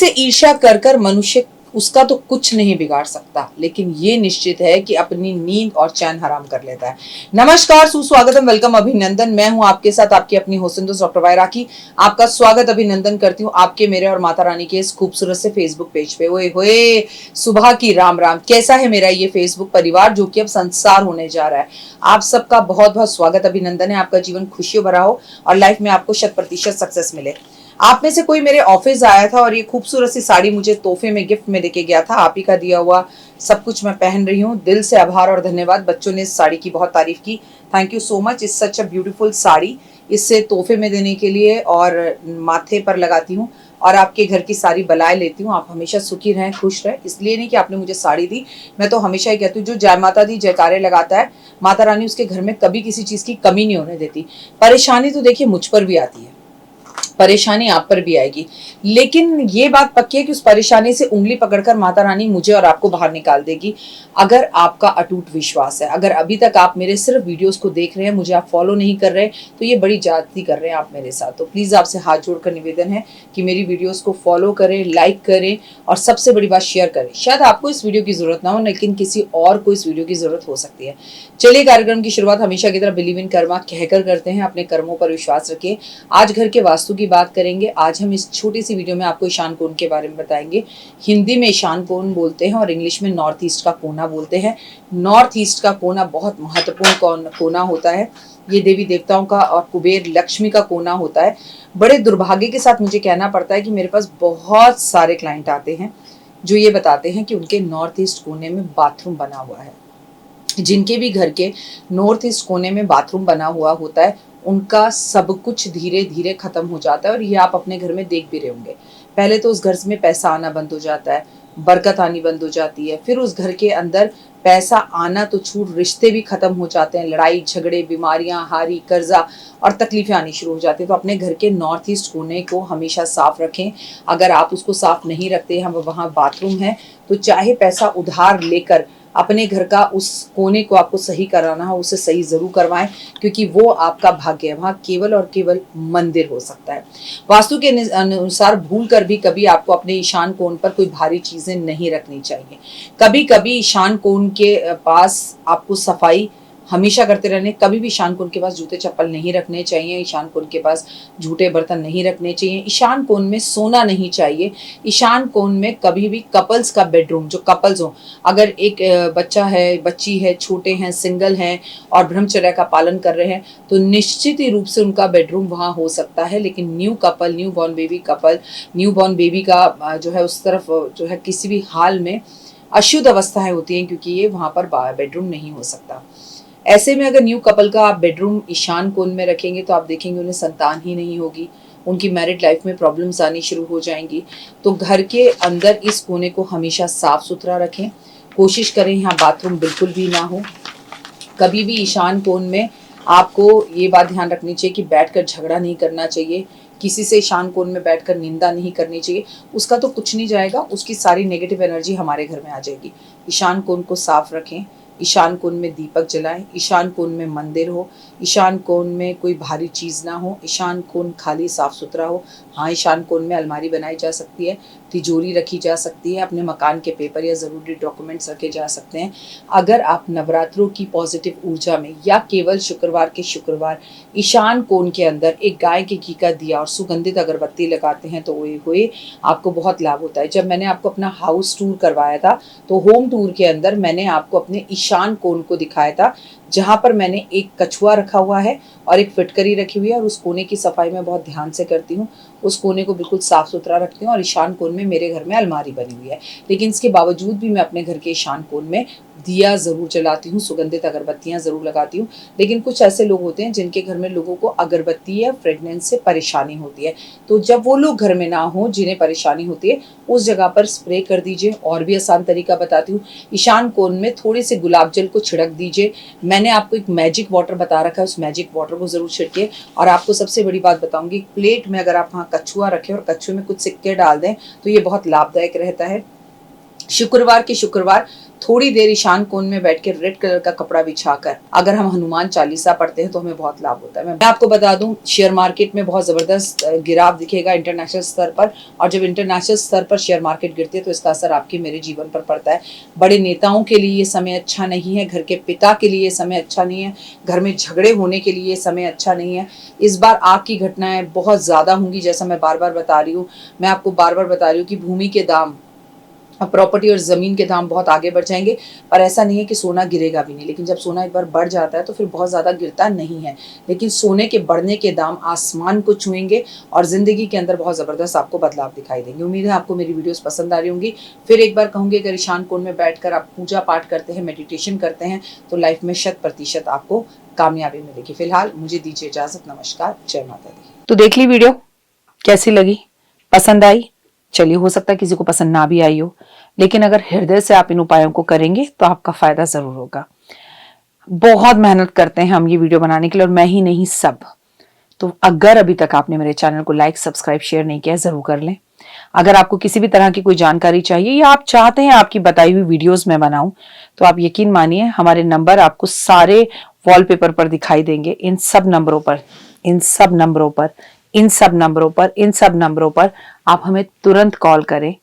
से ईर्ष्या कर कर मनुष्य उसका तो कुछ नहीं बिगाड़ सकता, लेकिन ये निश्चित है कि अपनी नींद और चैन हराम कर लेता है। नमस्कार, सुस्वागतम, वेलकम, अभिनंदन। मैं हूं आपके साथ आपकी अपनी होस्ट दोस्त डॉक्टर वायरा की। आपका स्वागत अभिनंदन करती हूं आपके, मेरे और माता रानी के इस खूबसूरत से फेसबुक पेज पे। ओए होए, सुबह की राम राम। कैसा है मेरा ये फेसबुक परिवार जो कि अब संसार होने जा रहा है। आप सबका बहुत बहुत स्वागत अभिनंदन है। आपका जीवन खुशियों भरा हो और लाइफ में आपको 100% सक्सेस मिले। आप में से कोई मेरे ऑफिस आया था और ये खूबसूरत सी साड़ी मुझे तोहफे में गिफ्ट में देके गया था। आप ही का दिया हुआ सब कुछ मैं पहन रही हूँ। दिल से आभार और धन्यवाद। बच्चों ने इस साड़ी की बहुत तारीफ की। Thank you so much. It's such a beautiful sari. इससे तोहफे में देने के लिए और माथे पर लगाती हूँ और आपके घर की सारी बलाएं लेती हूँ। आप हमेशा सुखी रहें, खुश रहें। इसलिए नहीं कि आपने मुझे साड़ी दी, मैं तो हमेशा ही कहती हूँ जो जय माता दी जयकारे लगाता है, माता रानी उसके घर में कभी किसी चीज की कमी नहीं होने देती। परेशानी तो देखिए मुझ पर भी आती है, परेशानी आप पर भी आएगी, लेकिन ये बात पक्की है कि उस परेशानी से उंगली पकड़कर माता रानी मुझे और आपको बाहर निकाल देगी, अगर आपका अटूट विश्वास है। अगर अभी तक आप मेरे सिर्फ वीडियोस को देख रहे हैं, मुझे आप फॉलो नहीं कर रहे, तो ये बड़ी ज्यादती कर रहे हैं आप मेरे साथ। तो प्लीज आपसे हाथ जोड़कर निवेदन है कि मेरी वीडियोस को फॉलो करें, लाइक करें और सबसे बड़ी बात शेयर करें। शायद आपको इस वीडियो की जरूरत ना हो, लेकिन किसी और को इस वीडियो की जरूरत हो सकती है। चलिए, कार्यक्रम की शुरुआत हमेशा की तरह बिलीव इन कर्मा कहकर करते हैं। अपने कर्मों पर विश्वास रखिए। आज घर के वास्तु की बात करेंगे। आज हम इस छोटी सी वीडियो में आपको ईशान कोण के बारे में बताएंगे। हिंदी में ईशान कोण बोलते हैं और इंग्लिश में नॉर्थ ईस्ट का कोना बोलते हैं। नॉर्थ ईस्ट का कोना बहुत महत्वपूर्ण कोना होता है। ये देवी देवताओं का और कुबेर लक्ष्मी का कोना होता है। बड़े दुर्भाग्य के साथ मुझे कहना पड़ता है कि मेरे पास बहुत सारे क्लाइंट आते हैं जो ये बताते हैं कि उनके नॉर्थ ईस्ट कोने में बाथरूम बना हुआ है। जिनके भी घर के नॉर्थ ईस्ट कोने में बाथरूम बना हुआ होता है, उनका सब कुछ धीरे धीरे खत्म हो जाता है। और ये आप अपने घर में देख भी रहे होंगे। पहले तो उस घर में पैसा आना बंद हो जाता है, बरकत आनी बंद हो जाती है। फिर उस घर के अंदर पैसा आना तो छूट, रिश्ते भी खत्म हो जाते हैं। लड़ाई झगड़े, बीमारियां, हारी कर्जा और तकलीफें आनी शुरू हो जाती है। तो अपने घर के नॉर्थ ईस्ट कोने को हमेशा साफ रखें। अगर आप उसको साफ नहीं रखते हैं, वहाँ बाथरूम है, तो चाहे पैसा उधार लेकर अपने घर का उस कोने को आपको सही कराना हो, उसे सही जरूर करवाएं, क्योंकि वो आपका भाग्य है। वहां केवल और केवल मंदिर हो सकता है। वास्तु के अनुसार भूल कर भी कभी आपको अपने ईशान कोण पर कोई भारी चीजें नहीं रखनी चाहिए। कभी कभी ईशान कोण के पास आपको सफाई हमेशा करते रहने। कभी भी ईशान कोण के पास जूते चप्पल नहीं रखने चाहिए। ईशान कोण के पास झूठे बर्तन नहीं रखने चाहिए। ईशान कोण में सोना नहीं चाहिए। ईशान कोण में कभी भी कपल्स का बेडरूम, जो कपल्स हो, अगर एक बच्चा है, बच्ची है, छोटे हैं, सिंगल हैं और ब्रह्मचर्य का पालन कर रहे हैं, तो निश्चित ही रूप से उनका बेडरूम वहाँ हो सकता है। लेकिन new couple, new born baby couple, new born baby का जो है उस तरफ जो है किसी भी हाल में अशुद्ध अवस्थाएं होती हैं, क्योंकि ये वहाँ पर बेडरूम नहीं हो सकता। ऐसे में अगर न्यू कपल का आप बेडरूम ईशान कोण में रखेंगे तो आप देखेंगे उन्हें संतान ही नहीं होगी। उनकी मैरिड लाइफ में प्रॉब्लम्स आनी शुरू हो जाएंगी। तो घर के अंदर इस कोने को हमेशा साफ सुथरा रखें। कोशिश करें यहाँ बाथरूम बिल्कुल भी ना हो। कभी भी ईशान कोण में आपको ये बात ध्यान रखनी चाहिए कि बैठकर झगड़ा नहीं करना चाहिए। किसी से ईशान कोण में बैठकर निंदा नहीं करनी चाहिए। उसका तो कुछ नहीं जाएगा, उसकी सारी नेगेटिव एनर्जी हमारे घर में आ जाएगी। ईशान कोण को साफ रखें। ईशान कोण में दीपक जलाएं। ईशान कोण में मंदिर हो। ईशान कोण में कोई भारी चीज़ ना हो। ईशान कोण खाली साफ सुथरा हो। हाँ, ईशान कोण में अलमारी बनाई जा सकती है, तिजोरी रखी जा सकती है, अपने मकान के पेपर या ज़रूरी डॉक्यूमेंट्स रखे जा सकते हैं। अगर आप नवरात्रों की पॉजिटिव ऊर्जा में या केवल शुक्रवार के शुक्रवार ईशान कोण के अंदर एक गाय के घी का दिया और सुगंधित अगरबत्ती लगाते हैं, तो ओए हुए आपको बहुत लाभ होता है। जब मैंने आपको अपना हाउस टूर करवाया था, तो होम टूर के अंदर मैंने आपको अपने ईशान कोण को दिखाया था, जहां पर मैंने एक कछुआ रखा हुआ है और एक फिटकरी रखी हुई है। और उस कोने की सफाई मैं बहुत ध्यान से करती हूँ। उस कोने को बिल्कुल साफ सुथरा रखती हूँ। और ईशान कोण में मेरे घर में अलमारी बनी हुई है, लेकिन इसके बावजूद भी मैं अपने घर के ईशान कोण में दिया जरूर जलाती हूँ, सुगंधित अगरबत्तियां जरूर लगाती हूँ। लेकिन कुछ ऐसे लोग होते हैं जिनके घर में लोगों को अगरबत्ती या फ्रेगनेंस से परेशानी होती है। तो जब वो लोग घर में ना हो जिन्हें परेशानी होती है, उस जगह पर स्प्रे कर दीजिए। और भी आसान तरीका बताती हूँ। ईशान कोण में थोड़ी सी गुलाब जल को छिड़क दीजिए। मैंने आपको एक मैजिक वाटर बता रखा है, उस मैजिक वाटर को जरूर छिड़किए। और आपको सबसे बड़ी बात बताऊंगी, प्लेट में अगर आप वहाँ कछुआ रखें और कछुए में कुछ सिक्के डाल दें, तो ये बहुत लाभदायक रहता है। शुक्रवार के शुक्रवार थोड़ी देर ईशान कोण में बैठ के रेड कलर का कपड़ा बिछाकर अगर हम हनुमान चालीसा पढ़ते हैं तो हमें बहुत लाभ होता है। मैं आपको बता दूं, शेयर मार्केट में बहुत जबरदस्त गिराव दिखेगा इंटरनेशनल स्तर पर, और जब इंटरनेशनल स्तर पर शेयर मार्केट गिरती है तो इसका असर आपके मेरे जीवन पर पड़ता है। बड़े नेताओं के लिए ये समय अच्छा नहीं है, घर के पिता के लिए समय अच्छा नहीं है, घर में झगड़े होने के लिए समय अच्छा नहीं है। इस बार आपकी घटनाएं बहुत ज्यादा होंगी। जैसा मैं बार बार बता रही हूँ, मैं आपको बार बार बता रही हूँ कि भूमि के दाम, प्रॉपर्टी और ज़मीन के दाम बहुत आगे बढ़ जाएंगे। पर ऐसा नहीं है कि सोना गिरेगा भी नहीं, लेकिन जब सोना एक बार बढ़ जाता है तो फिर बहुत ज़्यादा गिरता नहीं है। लेकिन सोने के बढ़ने के दाम आसमान को छुएंगे और ज़िंदगी के अंदर बहुत ज़बरदस्त आपको बदलाव दिखाई देंगे। उम्मीद है आपको मेरी वीडियोस पसंद आ रही होंगी। फिर एक बार कहूँगी, अगर ईशान कोण में बैठकर आप पूजा पाठ करते हैं, मेडिटेशन करते हैं, तो लाइफ में 100% आपको कामयाबी मिलेगी। फिलहाल मुझे दीजिए इजाज़त। नमस्कार, जय माता दी। तो देख ली वीडियो, कैसी लगी, पसंद आई? चलिए, हो सकता है किसी को पसंद ना भी आई हो, लेकिन अगर हृदय से आप इन उपायों को करेंगे तो आपका फायदा जरूर होगा। बहुत मेहनत करते हैं हम ये वीडियो बनाने के लिए, और मैं ही नहीं, सब। तो अगर अभी तक आपने मेरे चैनल को लाइक, सब्सक्राइब, शेयर नहीं किया, जरूर कर लें। अगर आपको किसी भी तरह की कोई जानकारी चाहिए या आप चाहते हैं आपकी बताई हुई वीडियोस में बनाऊं, तो आप यकीन मानिए हमारे नंबर आपको सारे वॉलपेपर पर दिखाई देंगे। इन सब नंबरों पर, इन सब नंबरों पर, इन सब नंबरों पर, इन सब नंबरों पर आप हमें तुरंत कॉल करें,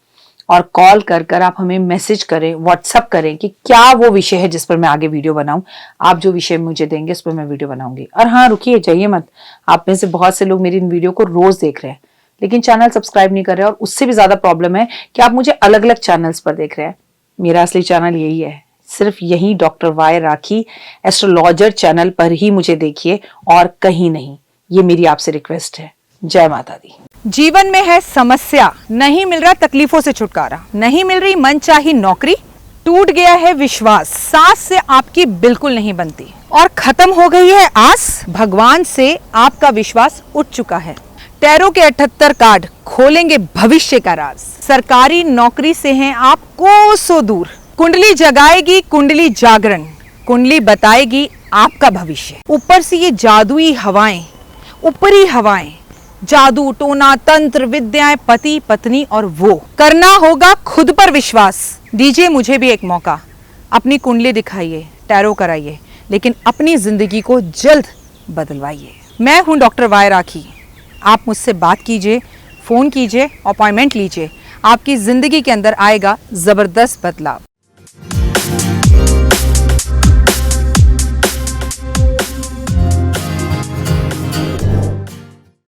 और कॉल कर कर आप हमें मैसेज करें, व्हाट्सअप करें कि क्या वो विषय है जिस पर मैं आगे वीडियो बनाऊं। आप जो विषय मुझे देंगे उस पर मैं वीडियो बनाऊंगी। और हाँ, रुकिए, जाइए मत। आप में से बहुत से लोग मेरी इन वीडियो को रोज देख रहे हैं, लेकिन चैनल सब्सक्राइब नहीं कर रहे हैं, और उससे भी ज्यादा प्रॉब्लम है कि आप मुझे अलग अलग चैनल्स पर देख रहे हैं। मेरा असली चैनल यही है, सिर्फ यही डॉक्टर वाई राखी एस्ट्रोलॉजर चैनल पर ही मुझे देखिए, और कहीं नहीं। ये मेरी आपसे रिक्वेस्ट है। जय माता दी। जीवन में है समस्या, नहीं मिल रहा तकलीफों से छुटकारा, नहीं मिल रही मनचाही नौकरी, टूट गया है विश्वास, सांस से आपकी बिल्कुल नहीं बनती, और खत्म हो गई है आस, भगवान से आपका विश्वास उठ चुका है। टैरो के 78 कार्ड खोलेंगे भविष्य का राज। सरकारी नौकरी से हैं आप कोसों दूर, कुंडली जगाएगी कुंडली जागरण, कुंडली बताएगी आपका भविष्य। ऊपर से ये जादुई हवाएं, ऊपरी हवाएं, जादू टोना तंत्र विद्याएं, पति पत्नी, और वो करना होगा खुद पर विश्वास। दीजिए मुझे भी एक मौका, अपनी कुंडली दिखाइए, टैरो कराइए, लेकिन अपनी जिंदगी को जल्द बदलवाइए। मैं हूं डॉक्टर वाई राखी। आप मुझसे बात कीजिए, फोन कीजिए, अपॉइंटमेंट लीजिए, आपकी जिंदगी के अंदर आएगा जबरदस्त बदलाव।